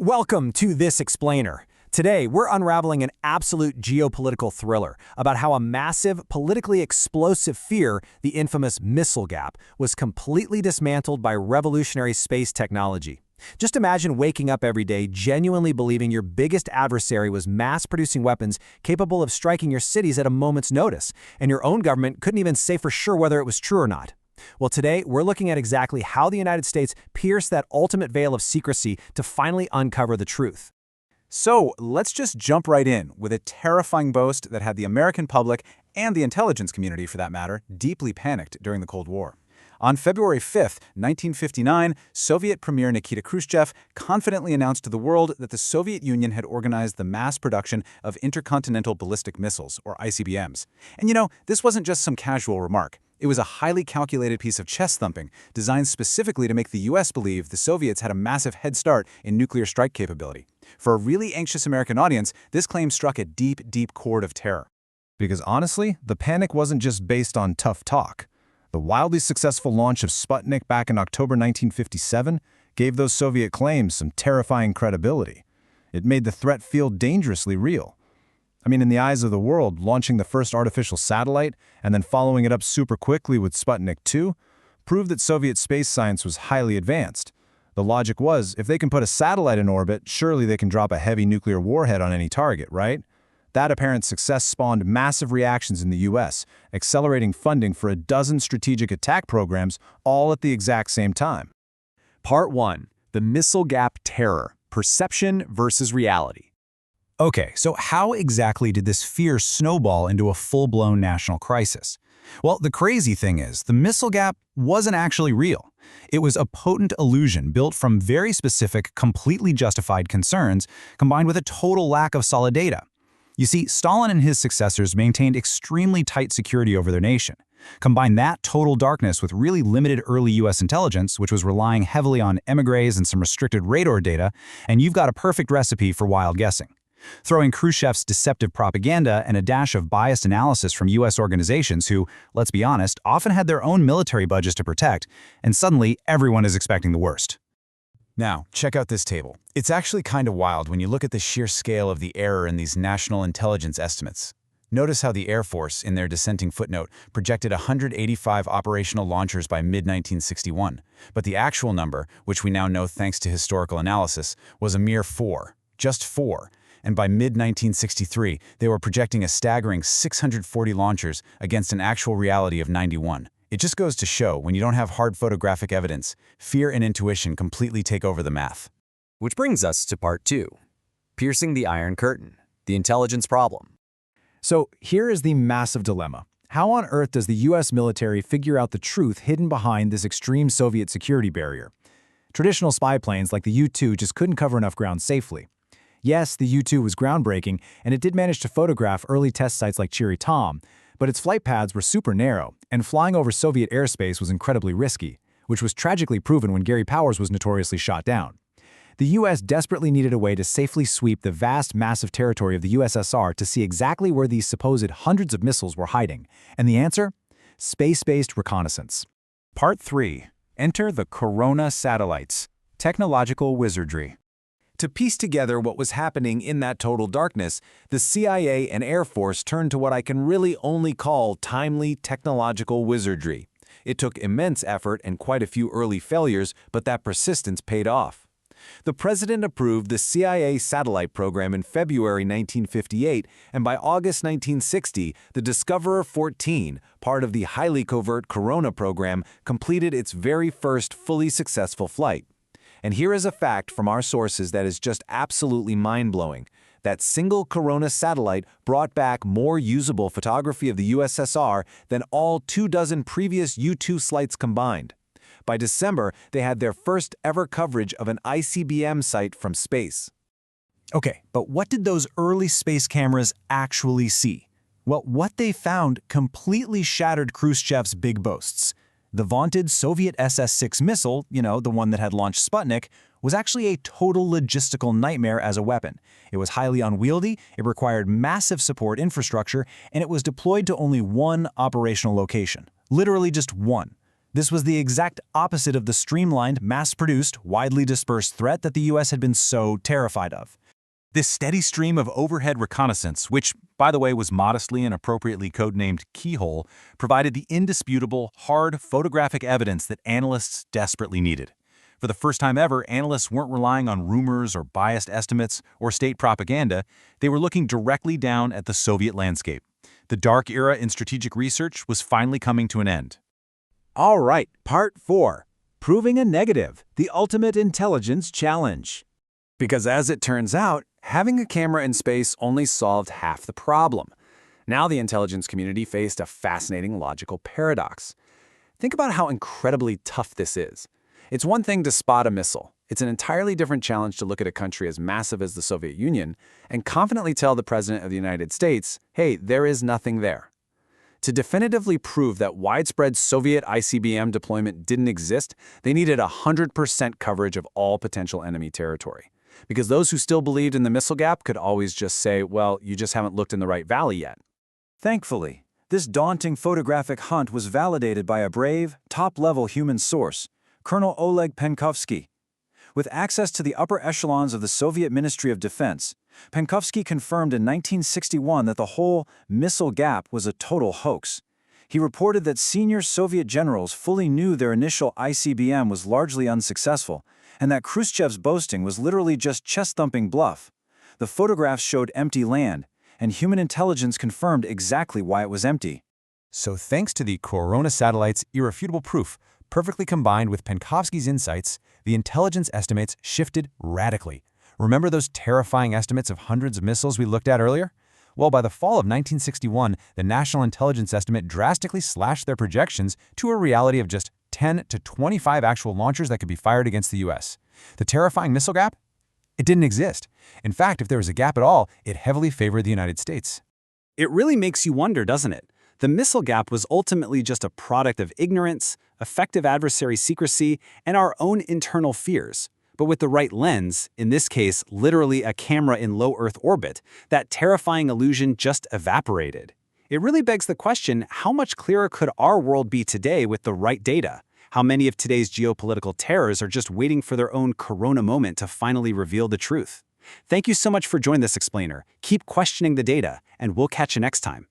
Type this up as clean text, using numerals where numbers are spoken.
Welcome to This Explainer. Today, we're unraveling an absolute geopolitical thriller about how a massive, politically explosive fear, the infamous missile gap, was completely dismantled by revolutionary space technology. Just imagine waking up every day genuinely believing your biggest adversary was mass-producing weapons capable of striking your cities at a moment's notice, and your own government couldn't even say for sure whether it was true or not. Well, today, we're looking at exactly how the United States pierced that ultimate veil of secrecy to finally uncover the truth. So let's just jump right in with a terrifying boast that had the American public, and the intelligence community for that matter, deeply panicked during the Cold War. On February 5, 1959, Soviet Premier Nikita Khrushchev confidently announced to the world that the Soviet Union had organized the mass production of intercontinental ballistic missiles, or ICBMs. And this wasn't just some casual remark. It was a highly calculated piece of chest thumping, designed specifically to make the US believe the Soviets had a massive head start in nuclear strike capability. For a really anxious American audience, this claim struck a deep, deep chord of terror. Because honestly, the panic wasn't just based on tough talk. The wildly successful launch of Sputnik back in October 1957 gave those Soviet claims some terrifying credibility. It made the threat feel dangerously real. In the eyes of the world, launching the first artificial satellite and then following it up super quickly with Sputnik 2 proved that Soviet space science was highly advanced. The logic was, if they can put a satellite in orbit, surely they can drop a heavy nuclear warhead on any target, right? That apparent success spawned massive reactions in the US, accelerating funding for a dozen strategic attack programs all at the exact same time. Part 1. The Missile Gap Terror: Perception versus Reality. Okay, so how exactly did this fear snowball into a full-blown national crisis? Well, the crazy thing is, the missile gap wasn't actually real. It was a potent illusion built from very specific, completely justified concerns, combined with a total lack of solid data. You see, Stalin and his successors maintained extremely tight security over their nation. Combine that total darkness with really limited early US intelligence, which was relying heavily on emigres and some restricted radar data, and you've got a perfect recipe for wild guessing. Throw in Khrushchev's deceptive propaganda and a dash of biased analysis from US organizations who, let's be honest, often had their own military budgets to protect, and suddenly everyone is expecting the worst. Now, check out this table. It's actually kind of wild when you look at the sheer scale of the error in these national intelligence estimates. Notice how the Air Force, in their dissenting footnote, projected 185 operational launchers by mid-1961, but the actual number, which we now know thanks to historical analysis, was a mere 4. Just 4. And by mid-1963, they were projecting a staggering 640 launchers against an actual reality of 91. It just goes to show, when you don't have hard photographic evidence, fear and intuition completely take over the math. Which brings us to Part 2. Piercing the Iron Curtain: The Intelligence Problem. So here is the massive dilemma. How on earth does the US military figure out the truth hidden behind this extreme Soviet security barrier? Traditional spy planes like the U-2 just couldn't cover enough ground safely. Yes, the U-2 was groundbreaking, and it did manage to photograph early test sites like Cheery Tom, but its flight paths were super narrow, and flying over Soviet airspace was incredibly risky, which was tragically proven when Gary Powers was notoriously shot down. The US desperately needed a way to safely sweep the vast, massive territory of the USSR to see exactly where these supposed hundreds of missiles were hiding. And the answer? Space-based reconnaissance. Part 3. Enter the Corona satellites: Technological Wizardry. To piece together what was happening in that total darkness, the CIA and Air Force turned to what I can really only call timely technological wizardry. It took immense effort and quite a few early failures, but that persistence paid off. The president approved the CIA satellite program in February 1958, and by August 1960, the Discoverer 14, part of the highly covert Corona program, completed its very first fully successful flight. And here is a fact from our sources that is just absolutely mind-blowing. That single Corona satellite brought back more usable photography of the USSR than all 24 previous U-2 flights combined. By December, they had their first ever coverage of an ICBM site from space. Okay, but what did those early space cameras actually see? Well, what they found completely shattered Khrushchev's big boasts. The vaunted Soviet SS-6 missile, the one that had launched Sputnik, was actually a total logistical nightmare as a weapon. It was highly unwieldy, it required massive support infrastructure, and it was deployed to only one operational location. Literally just one. This was the exact opposite of the streamlined, mass-produced, widely dispersed threat that the US had been so terrified of. This steady stream of overhead reconnaissance, which, by the way, was modestly and appropriately codenamed Keyhole, provided the indisputable, hard, photographic evidence that analysts desperately needed. For the first time ever, analysts weren't relying on rumors or biased estimates or state propaganda. They were looking directly down at the Soviet landscape. The dark era in strategic research was finally coming to an end. All right, Part 4. Proving a Negative, the Ultimate Intelligence Challenge. Because as it turns out, having a camera in space only solved half the problem. Now the intelligence community faced a fascinating logical paradox. Think about how incredibly tough this is. It's one thing to spot a missile. It's an entirely different challenge to look at a country as massive as the Soviet Union and confidently tell the President of the United States, hey, there is nothing there. To definitively prove that widespread Soviet ICBM deployment didn't exist, they needed 100% coverage of all potential enemy territory. Because those who still believed in the missile gap could always just say, well, you just haven't looked in the right valley yet. Thankfully, this daunting photographic hunt was validated by a brave, top-level human source, Colonel Oleg Penkovsky. With access to the upper echelons of the Soviet Ministry of Defense, Penkovsky confirmed in 1961 that the whole missile gap was a total hoax. He reported that senior Soviet generals fully knew their initial ICBM was largely unsuccessful, and that Khrushchev's boasting was literally just chest-thumping bluff. The photographs showed empty land, and human intelligence confirmed exactly why it was empty. So thanks to the Corona satellite's irrefutable proof, perfectly combined with Penkovsky's insights, the intelligence estimates shifted radically. Remember those terrifying estimates of hundreds of missiles we looked at earlier? Well, by the fall of 1961, the National Intelligence Estimate drastically slashed their projections to a reality of just 10 to 25 actual launchers that could be fired against the US. The terrifying missile gap? It didn't exist. In fact, if there was a gap at all, it heavily favored the United States. It really makes you wonder, doesn't it? The missile gap was ultimately just a product of ignorance, effective adversary secrecy, and our own internal fears. But with the right lens, in this case, literally a camera in low Earth orbit, that terrifying illusion just evaporated. It really begs the question, how much clearer could our world be today with the right data? How many of today's geopolitical terrors are just waiting for their own Corona moment to finally reveal the truth? Thank you so much for joining this explainer. Keep questioning the data, and we'll catch you next time.